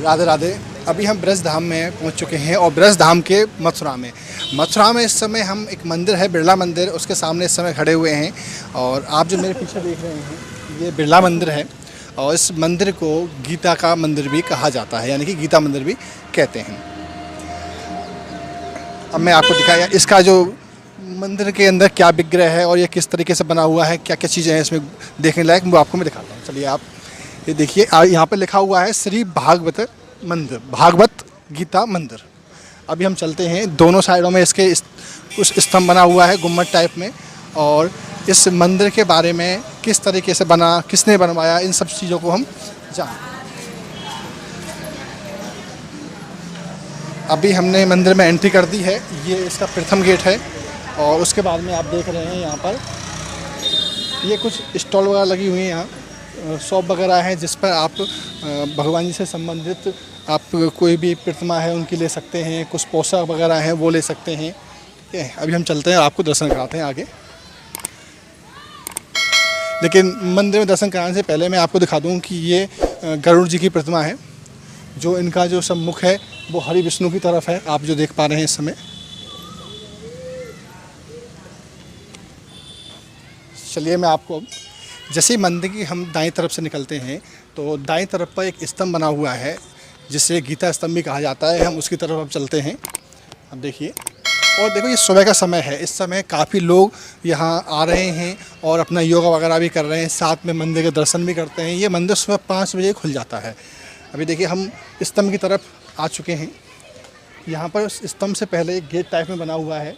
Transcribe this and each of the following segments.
राधे राधे। अभी हम ब्रज धाम में पहुंच चुके हैं और ब्रज धाम के मथुरा में इस समय हम एक मंदिर है बिरला मंदिर, उसके सामने इस समय खड़े हुए हैं। और आप जो मेरे पीछे देख रहे हैं ये बिरला मंदिर है और इस मंदिर को गीता का मंदिर भी कहा जाता है, यानी कि गीता मंदिर भी कहते हैं। अब मैं आपको दिखाया इसका जो मंदिर के अंदर क्या विग्रह है और ये किस तरीके से बना हुआ है, क्या क्या चीज़ें हैं इसमें देखने लायक, वो आपको मैं दिखाता हूँ। चलिए आप ये देखिए, यहाँ पे लिखा हुआ है श्री भागवत मंदिर, भागवत गीता मंदिर। अभी हम चलते हैं, दोनों साइडों में इसके कुछ स्तंभ बना हुआ है गुम्बद टाइप में, और इस मंदिर के बारे में किस तरीके से बना, किसने बनवाया, इन सब चीज़ों को हम जान। अभी हमने मंदिर में एंट्री कर दी है, ये इसका प्रथम गेट है। और उसके बाद में आप देख रहे हैं यहाँ पर ये कुछ स्टॉल वगैरह लगी हुई हैं, यहाँ शॉप वगैरह हैं जिस पर आप भगवान जी से संबंधित आप कोई भी प्रतिमा है उनकी ले सकते हैं, कुछ पोशाक वगैरह हैं वो ले सकते हैं। ठीक है, अभी हम चलते हैं, आपको दर्शन कराते हैं आगे। लेकिन मंदिर में दर्शन कराने से पहले मैं आपको दिखा दूं कि ये गरुड़ जी की प्रतिमा है। जो इनका जो सम्मुख है वो हरि विष्णु की तरफ है, आप जो देख पा रहे हैं इस समय। चलिए मैं आपको, जैसे ही मंदिर की हम दाईं तरफ से निकलते हैं तो दाईं तरफ पर एक स्तंभ बना हुआ है जिसे गीता स्तंभ भी कहा जाता है, हम उसकी तरफ अब चलते हैं। अब देखिए, और देखो ये सुबह का समय है, इस समय काफ़ी लोग यहाँ आ रहे हैं और अपना योगा वगैरह भी कर रहे हैं, साथ में मंदिर के दर्शन भी करते हैं। ये मंदिर सुबह 5 बजे खुल जाता है। अभी देखिए हम स्तंभ की तरफ आ चुके हैं। यहाँ पर स्तंभ से पहले एक गेट टाइप में बना हुआ है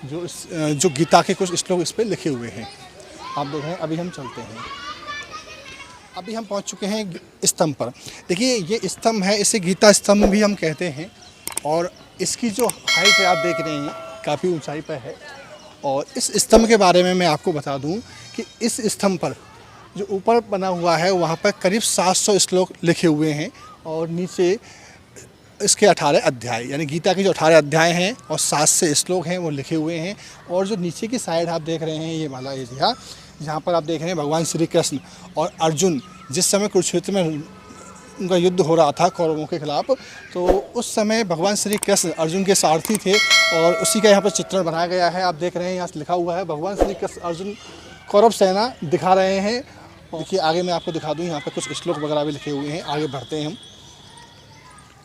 जो गीता के कुछ श्लोक इस पर लिखे हुए हैं, आप देख रहे हैं। अभी हम चलते हैं, अभी हम पहुंच चुके हैं स्तंभ पर। देखिए ये स्तंभ है, इसे गीता स्तंभ भी हम कहते हैं। और इसकी जो हाइट है आप देख रहे हैं काफ़ी ऊंचाई पर है। और इस स्तंभ के बारे में मैं आपको बता दूं कि इस स्तंभ पर जो ऊपर बना हुआ है वहाँ पर करीब 700 श्लोक लिखे हुए हैं और नीचे इसके 18 अध्याय, यानी गीता के जो 18 अध्याय हैं और 7 से श्लोक हैं वो लिखे हुए हैं। और जो नीचे की साइड आप देख रहे हैं ये वाला एरिया, जहाँ पर आप देख रहे हैं भगवान श्री कृष्ण और अर्जुन जिस समय कुरुक्षेत्र में उनका युद्ध हो रहा था कौरवों के खिलाफ, तो उस समय भगवान श्री कृष्ण अर्जुन के सारथी थे और उसी का यहाँ पर चित्रण बनाया गया है। आप देख रहे हैं यहाँ लिखा हुआ है भगवान श्री कृष्ण अर्जुन कौरव सेना दिखा रहे हैं। देखिए आगे मैं आपको दिखा दूँ, यहाँ पर कुछ श्लोक वगैरह भी लिखे हुए हैं, आगे बढ़ते हैं हम।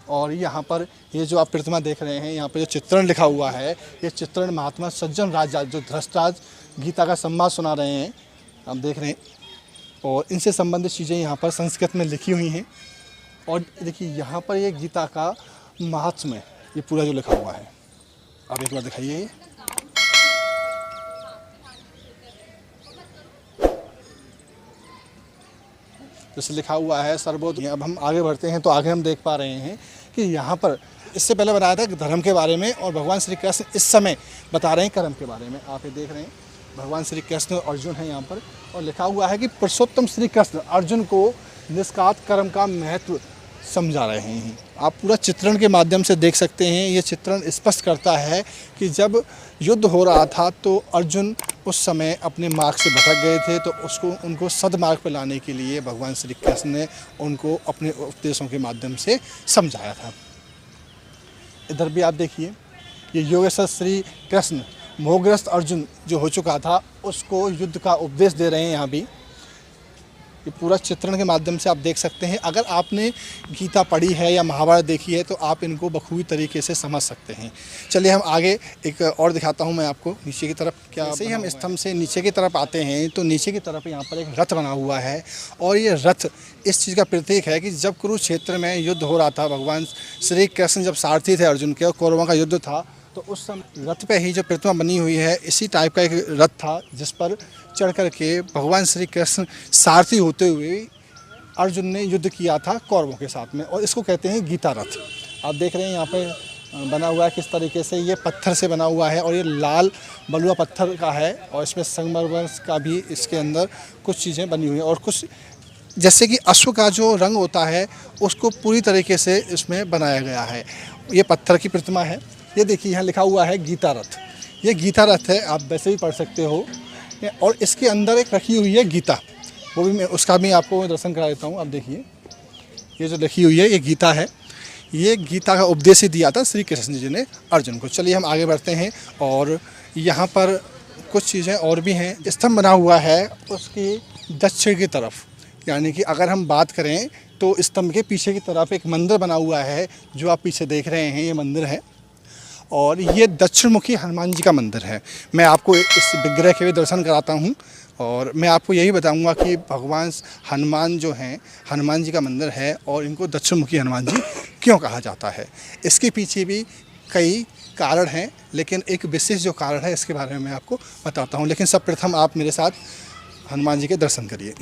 और यहाँ पर ये जो आप प्रतिमा देख रहे हैं, यहाँ पर जो चित्रण लिखा हुआ है, ये चित्रण महात्मा सज्जन राजा जो धृतराज गीता का संवाद सुना रहे हैं, आप देख रहे हैं। और इनसे संबंधित चीज़ें यहाँ पर संस्कृत में लिखी हुई हैं। और देखिए यहाँ पर ये गीता का महात्म्य ये पूरा जो लिखा हुआ है, आप एक बार दिखाइए। जैसे लिखा हुआ है सर्वोदय। अब हम आगे बढ़ते हैं तो आगे हम देख पा रहे हैं कि यहाँ पर इससे पहले बताया था कि धर्म के बारे में, और भगवान श्री कृष्ण इस समय बता रहे हैं कर्म के बारे में। आप ये देख रहे हैं भगवान श्री कृष्ण और अर्जुन है यहाँ पर, और लिखा हुआ है कि पुरुषोत्तम श्री कृष्ण अर्जुन को निष्काम कर्म का महत्व समझा रहे हैं। आप पूरा चित्रण के माध्यम से देख सकते हैं। ये चित्रण स्पष्ट करता है कि जब युद्ध हो रहा था तो अर्जुन उस समय अपने मार्ग से भटक गए थे, तो उनको सदमार्ग पर लाने के लिए भगवान श्री कृष्ण ने उनको अपने उपदेशों के माध्यम से समझाया था। इधर भी आप देखिए, ये योगेश्वर श्री कृष्ण मोहग्रस्त अर्जुन जो हो चुका था उसको युद्ध का उपदेश दे रहे हैं। यहाँ भी ये पूरा चित्रण के माध्यम से आप देख सकते हैं। अगर आपने गीता पढ़ी है या महाभारत देखी है तो आप इनको बखूबी तरीके से समझ सकते हैं। चलिए हम आगे एक और दिखाता हूं मैं आपको नीचे की तरफ। क्या जैसे ही हम स्तंभ से नीचे की तरफ आते हैं तो नीचे की तरफ यहाँ पर एक रथ बना हुआ है, और ये रथ इस चीज़ का प्रतीक है कि जब कुरुक्षेत्र में युद्ध हो रहा था, भगवान श्री कृष्ण जब सारथी थे अर्जुन के और कौरवों का युद्ध था, तो उस समय रथ पे ही जो प्रतिमा बनी हुई है इसी टाइप का एक रथ था जिस पर चढ़ कर के भगवान श्री कृष्ण सारथी होते हुए अर्जुन ने युद्ध किया था कौरवों के साथ में, और इसको कहते हैं गीता रथ। आप देख रहे हैं यहाँ पे बना हुआ है किस तरीके से, ये पत्थर से बना हुआ है और ये लाल बलुआ पत्थर का है, और इसमें संगमरमर का भी इसके अंदर कुछ चीज़ें बनी हुई हैं, और कुछ जैसे कि अश्व का जो रंग होता है उसको पूरी तरीके से इसमें बनाया गया है। ये पत्थर की प्रतिमा है। ये देखिए यहाँ लिखा हुआ है गीता रथ, ये गीता रथ है, आप वैसे भी पढ़ सकते हो। और इसके अंदर एक रखी हुई है गीता, वो भी मैं उसका भी आपको दर्शन करा देता हूँ। अब देखिए ये जो लिखी हुई है ये गीता है। ये गीता का उपदेश ही दिया था श्री कृष्ण जी ने अर्जुन को। चलिए हम आगे बढ़ते हैं और यहाँ पर कुछ चीज़ें और भी हैं। स्तंभ बना हुआ है उसकी दक्षिण की तरफ, यानी कि अगर हम बात करें तो स्तंभ के पीछे की तरफ एक मंदिर बना हुआ है जो आप पीछे देख रहे हैं, ये मंदिर है और ये दक्षिण मुखी हनुमान जी का मंदिर है। मैं आपको इस विग्रह के भी दर्शन कराता हूँ और मैं आपको यही बताऊंगा कि भगवान हनुमान जो हैं, हनुमान जी का मंदिर है और इनको दक्षिण मुखी हनुमान जी क्यों कहा जाता है। इसके पीछे भी कई कारण हैं, लेकिन एक विशेष जो कारण है इसके बारे में मैं आपको बताता हूँ। लेकिन सर्वप्रथम आप मेरे साथ हनुमान जी के दर्शन करिए।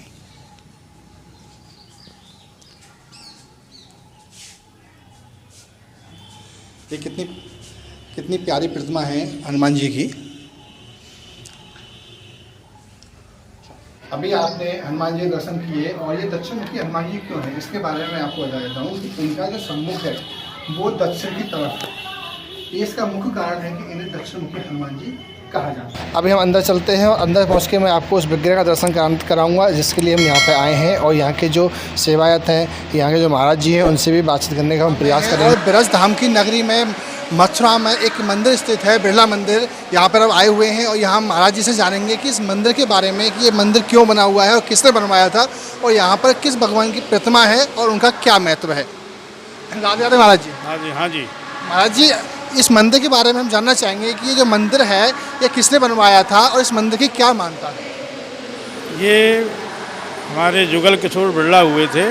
ये कितनी प्यारी प्रतिमा है हनुमान जी की। अभी आपने हनुमान जी के दर्शन किए और ये दक्षिण मुखी हनुमान जी क्यों है इसके बारे में आपको बता देता हूँ कि इनका जो सम्मुख है वो दक्षिण की तरफ है। ये इसका मुख्य कारण है कि इन्हें दक्षिण मुखी हनुमान जी कहा जाता है। अभी हम अंदर चलते हैं और अंदर पहुँच के मैं आपको उस विग्रह का दर्शन कराऊंगा जिसके लिए हम यहाँ पे आए हैं और यहाँ के जो सेवायत हैं, यहाँ के जो महाराज जी हैं उनसे भी बातचीत करने का हम प्रयास करेंगे। और ब्रज धाम की नगरी में मथुरा में एक मंदिर स्थित है, बिरला मंदिर। यहाँ पर अब आए हुए हैं और यहाँ महाराज जी से जानेंगे कि इस मंदिर के बारे में कि ये मंदिर क्यों बना हुआ है और किसने बनवाया था और यहाँ पर किस भगवान की प्रतिमा है और उनका क्या महत्व है। राधे राधे महाराज जी। हाँ जी, हाँ जी। महाराज जी, इस मंदिर के बारे में हम जानना चाहेंगे कि ये जो मंदिर है ये किसने बनवाया था और इस मंदिर की क्या मान्यता है। ये हमारे जुगल किशोर बिरला हुए थे,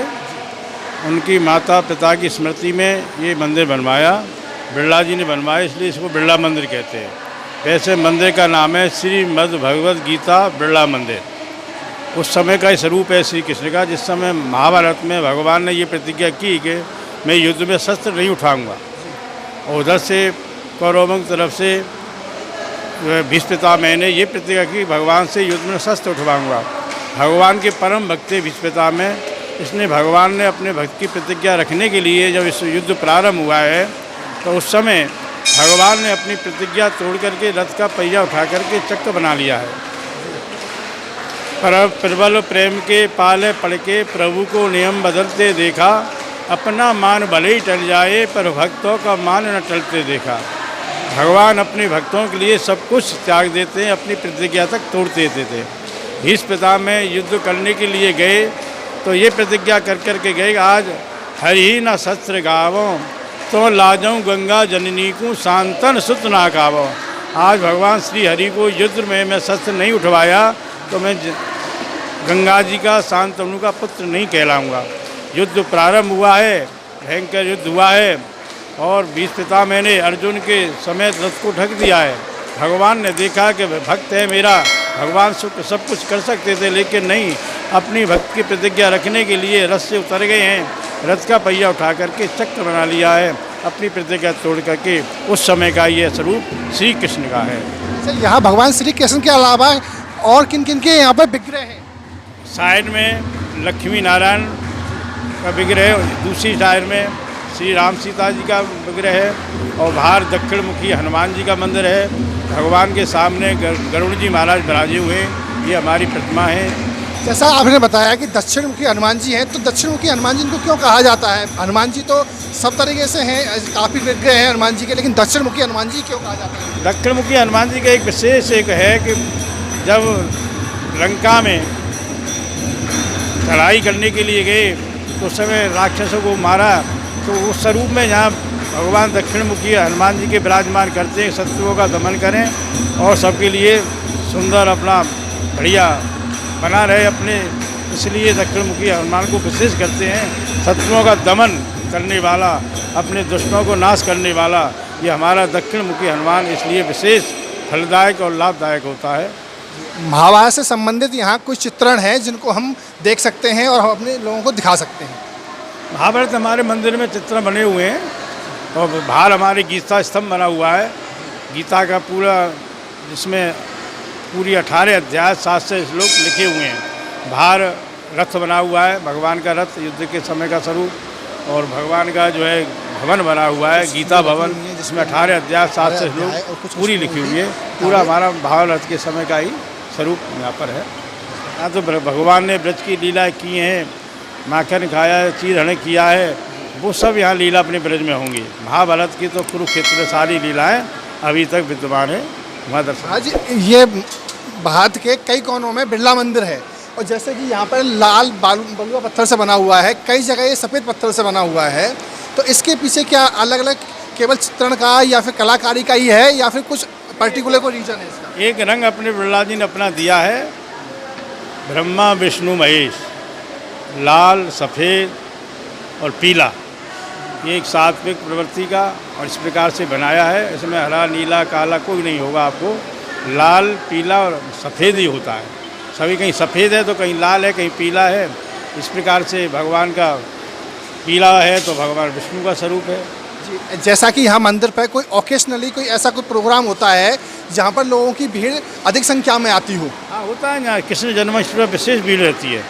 उनकी माता पिता की स्मृति में ये मंदिर बनवाया। बिरला जी ने बनवाया, इसलिए इसको बिरला मंदिर कहते हैं। वैसे मंदिर का नाम है श्रीमद् भगवद गीता बिरला मंदिर। उस समय का स्वरूप है श्री कृष्ण का, जिस समय महाभारत में भगवान ने ये प्रतिज्ञा की कि मैं युद्ध में शस्त्र नहीं उठाऊंगा और उधर से कौरवों की तरफ से भीष्म पितामह ने ये प्रतिज्ञा की भगवान से युद्ध में शस्त्र उठवाऊंगा। भगवान के परम भक्त भीष्म पितामह, इसने भगवान ने अपने भक्त की प्रतिज्ञा रखने के लिए जब इस युद्ध प्रारंभ हुआ है तो उस समय भगवान ने अपनी प्रतिज्ञा तोड़ करके रथ का पहिया उठा करके चक्र बना लिया है। पर प्रबल प्रेम के पाले पड़ के प्रभु को नियम बदलते देखा, अपना मान भले ही टल जाए पर भक्तों का मान न टलते देखा। भगवान अपने भक्तों के लिए सब कुछ त्याग देते हैं, अपनी प्रतिज्ञा तक तोड़ देते थे। भीष्म पितामह युद्ध करने के लिए गए तो ये प्रतिज्ञा कर के गए, आज हरि न शस्त्र गावों तो लाजऊं गंगा जननी को शांतन सुत ना गावो। आज भगवान श्री हरि को युद्ध में मैं शस्त्र नहीं उठवाया तो मैं गंगा जी का शांतनु का पुत्र नहीं कहलाऊंगा। युद्ध प्रारंभ हुआ है, भयंकर युद्ध हुआ है और भीष्म पितामह ने अर्जुन के समेत रथ को ढक दिया है। भगवान ने देखा कि भक्त है मेरा, भगवान सब कुछ कर सकते थे लेकिन नहीं, अपनी भक्त की प्रतिज्ञा रखने के लिए रथ से उतर गए हैं, रथ का पहिया उठा करके चक्र बना लिया है, अपनी प्रतिज्ञा तोड़ करके। उस समय का ये स्वरूप श्री कृष्ण का है। सर, यहाँ भगवान श्री कृष्ण के अलावा और किन किन के यहाँ पर विग्रह हैं? साइड में लक्ष्मी नारायण का विग्रह है, दूसरी साइड में श्री राम सीता जी का विग्रह है और बाहर दक्षिण मुखी हनुमान जी का मंदिर है। भगवान के सामने गरुड़ जी महाराज विराजे हुए, ये हमारी प्रतिमा है। जैसा आपने बताया कि दक्षिण मुखी हनुमान जी हैं, तो दक्षिण मुखी हनुमान जी इनको क्यों कहा जाता है? हनुमान जी तो सब तरीके से हैं, काफ़ी विग्रह हैं हनुमान जी के, लेकिन दक्षिण मुखी हनुमान जी क्यों कहा जाता है? दक्षिण मुखी हनुमान जी का एक विशेष एक है कि जब लंका में चढ़ाई करने के लिए गए तो उस समय राक्षसों को मारा, तो उस स्वरूप में यहाँ भगवान दक्षिण मुखी हनुमान जी के विराजमान करते हैं, शत्रुओं का दमन करें और सबके लिए सुंदर अपना बढ़िया बना रहे अपने, इसलिए दक्षिण मुखी हनुमान को विशेष करते हैं। शत्रुओं का दमन करने वाला, अपने दुश्मनों को नाश करने वाला, ये हमारा दक्षिण मुखी हनुमान इसलिए विशेष फलदायक और लाभदायक होता है। महाभारत से संबंधित यहाँ कुछ चित्रण हैं जिनको हम देख सकते हैं और हम अपने लोगों को दिखा सकते हैं। महाभारत हमारे मंदिर में चित्र बने हुए हैं और बाहर हमारे गीता स्तंभ बना हुआ है, गीता का पूरा, जिसमें पूरी 18 अध्याय 7 से श्लोक लिखे हुए हैं। बाहर रथ बना हुआ है, भगवान का रथ, युद्ध के समय का स्वरूप, और भगवान का जो है भवन बना हुआ है, गीता भवन, जिसमें 18 अध्याय 7 से श्लोक पूरी लिखी हुई है। पूरा हमारा महाभारत के समय का ही स्वरूप यहाँ पर है। यहाँ तो भगवान ने ब्रज की लीलाएँ की हैं, माखन खाया है, चीर हरण किया है, वो सब यहाँ लीला अपने ब्रज में होंगी। महाभारत की तो कुरुक्षेत्र में सारी लीलाएँ अभी तक विद्यमान है, वहाँ दर्शन। आज ये भारत के कई कोनों में बिरला मंदिर है, और जैसे कि यहाँ पर लाल बलुआ पत्थर से बना हुआ है, कई जगह ये सफ़ेद पत्थर से बना हुआ है, तो इसके पीछे क्या अलग अलग केवल चित्रण का या फिर कलाकारी का ही है, या फिर कुछ पर्टिकुलर कोई रीजन है इसका? एक रंग अपने बिरला जी ने अपना दिया है, ब्रह्मा विष्णु महेश, लाल सफ़ेद और पीला, ये एक सात्विक प्रवृत्ति का और इस प्रकार से बनाया है। इसमें हरा नीला काला कोई नहीं होगा, आपको लाल पीला और सफ़ेद ही होता है। सभी कहीं सफ़ेद है तो कहीं लाल है, कहीं पीला है। इस प्रकार से भगवान का पीला है तो भगवान विष्णु का स्वरूप है। जी, जैसा कि यहाँ मंदिर पर कोई ओकेशनली कोई ऐसा कोई प्रोग्राम होता है जहाँ पर लोगों की भीड़ अधिक संख्या में आती हो? हाँ, होता है यहाँ कृष्ण जन्माष्टमी पर विशेष भीड़ रहती है,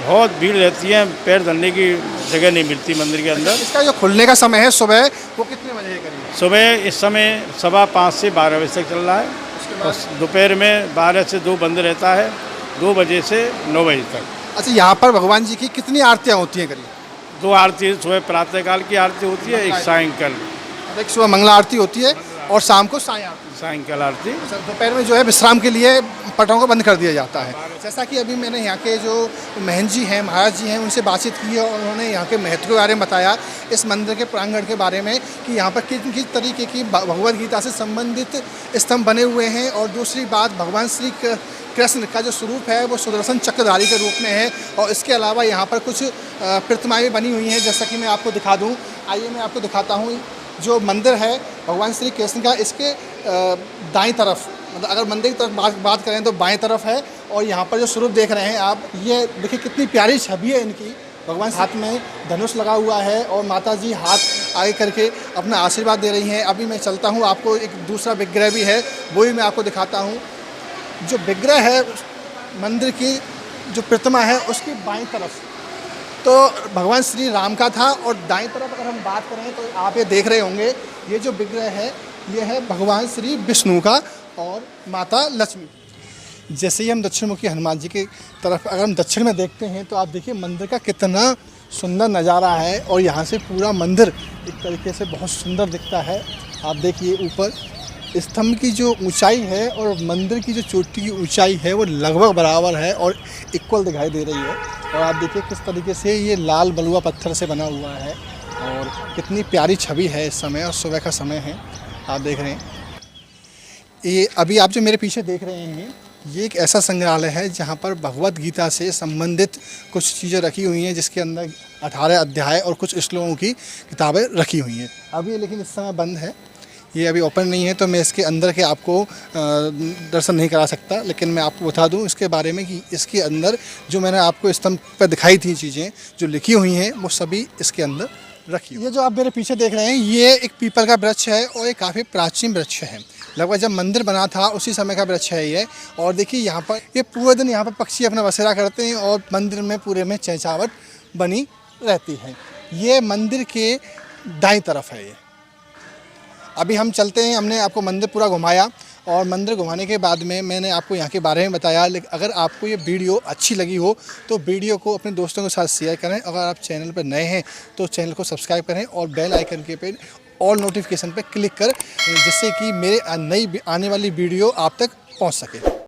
बहुत भीड़ रहती है, पैर धरने की जगह नहीं मिलती मंदिर के अंदर। इसका जो खुलने का समय है सुबह, वो कितने बजे है करीब? सुबह इस समय 5:15 से 12 बजे तक चल रहा है, और दोपहर में 12 से 2 बंद रहता है, 2 बजे से 9 बजे तक। अच्छा, यहाँ पर भगवान जी की कितनी आरतियाँ होती हैं करीब? 2 आरती, सुबह प्रातःकाल की आरती होती है, एक सायंकाल। एक सुबह मंगला आरती होती है और शाम को साय आरती। सायंकाल आरती। अच्छा, दोपहर में जो है विश्राम के लिए पटों को बंद कर दिया जाता है। जैसा कि अभी मैंने यहाँ के जो महंत जी हैं, महाराज जी हैं, उनसे बातचीत की है और उन्होंने यहाँ के महत्व के बारे में बताया, इस मंदिर के प्रांगण के बारे में, कि यहाँ पर किस तरीके की भगवद गीता से संबंधित स्तंभ बने हुए हैं, और दूसरी बात भगवान श्री कृष्ण का जो स्वरूप है वो सुदर्शन चक्रधारी के रूप में है, और इसके अलावा यहाँ पर कुछ प्रतिमाएँ बनी हुई हैं, जैसा कि मैं आपको दिखा दूँ। आइए मैं आपको दिखाता हूँ जो मंदिर है भगवान श्री कृष्ण का, इसके दाईं तरफ, मतलब अगर मंदिर की तरफ बात करें तो बाएं तरफ है, और यहाँ पर जो स्वरूप देख रहे हैं आप, ये देखिए कितनी प्यारी छवि है इनकी। भगवान हाथ में धनुष लगा हुआ है और माता जी हाथ आगे करके अपना आशीर्वाद दे रही हैं। अभी मैं चलता हूँ, आपको एक दूसरा विग्रह भी है, वो भी मैं आपको दिखाता हूँ। जो विग्रह है मंदिर की, जो प्रतिमा है, उसकी बाईं तरफ तो भगवान श्री राम का था, और दाईं तरफ अगर हम बात करें तो आप ये देख रहे होंगे, ये जो विग्रह है ये है भगवान श्री विष्णु का और माता लक्ष्मी। जैसे ही हम दक्षिण मुखी हनुमान जी की तरफ अगर हम दक्षिण में देखते हैं तो आप देखिए मंदिर का कितना सुंदर नज़ारा है, और यहाँ से पूरा मंदिर एक तरीके से बहुत सुंदर दिखता है। आप देखिए ऊपर स्तंभ की जो ऊंचाई है और मंदिर की जो चोटी की ऊंचाई है वो लगभग बराबर है और इक्वल दिखाई दे रही है। और आप देखिए किस तरीके से ये लाल बलुआ पत्थर से बना हुआ है, और कितनी प्यारी छवि है इस समय, और सुबह का समय है। आप देख रहे हैं ये अभी आप जो मेरे पीछे देख रहे हैं, ये एक ऐसा संग्रहालय है जहाँ पर भगवद गीता से संबंधित कुछ चीज़ें रखी हुई हैं, जिसके अंदर 18 अध्याय और कुछ श्लोकों की किताबें रखी हुई हैं। अभी लेकिन इस समय बंद है, ये अभी ओपन नहीं है, तो मैं इसके अंदर के आपको दर्शन नहीं करा सकता। लेकिन मैं आपको बता दूं इसके बारे में कि इसके अंदर जो मैंने आपको स्तंभ पर दिखाई थी चीज़ें जो लिखी हुई हैं, वो सभी इसके अंदर रखी। ये जो आप मेरे पीछे देख रहे हैं, ये एक पीपल का वृक्ष है, और ये काफ़ी प्राचीन वृक्ष है, लगभग जब मंदिर बना था उसी समय का वृक्ष है ये। और देखिए यहाँ पर ये पूरे दिन यहाँ पर पक्षी अपना बसेरा करते हैं, और मंदिर में पूरे में चहचहावट बनी रहती है। ये मंदिर के दाईं तरफ है। ये अभी हम चलते हैं, हमने आपको मंदिर पूरा घुमाया, और मंदिर घुमाने के बाद में मैंने आपको यहाँ के बारे में बताया। लेकिन अगर आपको ये वीडियो अच्छी लगी हो तो वीडियो को अपने दोस्तों के साथ शेयर करें। अगर आप चैनल पर नए हैं तो चैनल को सब्सक्राइब करें, और बेल आइकन के पे ऑल नोटिफिकेशन पर क्लिक कर, जिससे कि मेरे नई आने वाली वीडियो आप तक पहुँच सके।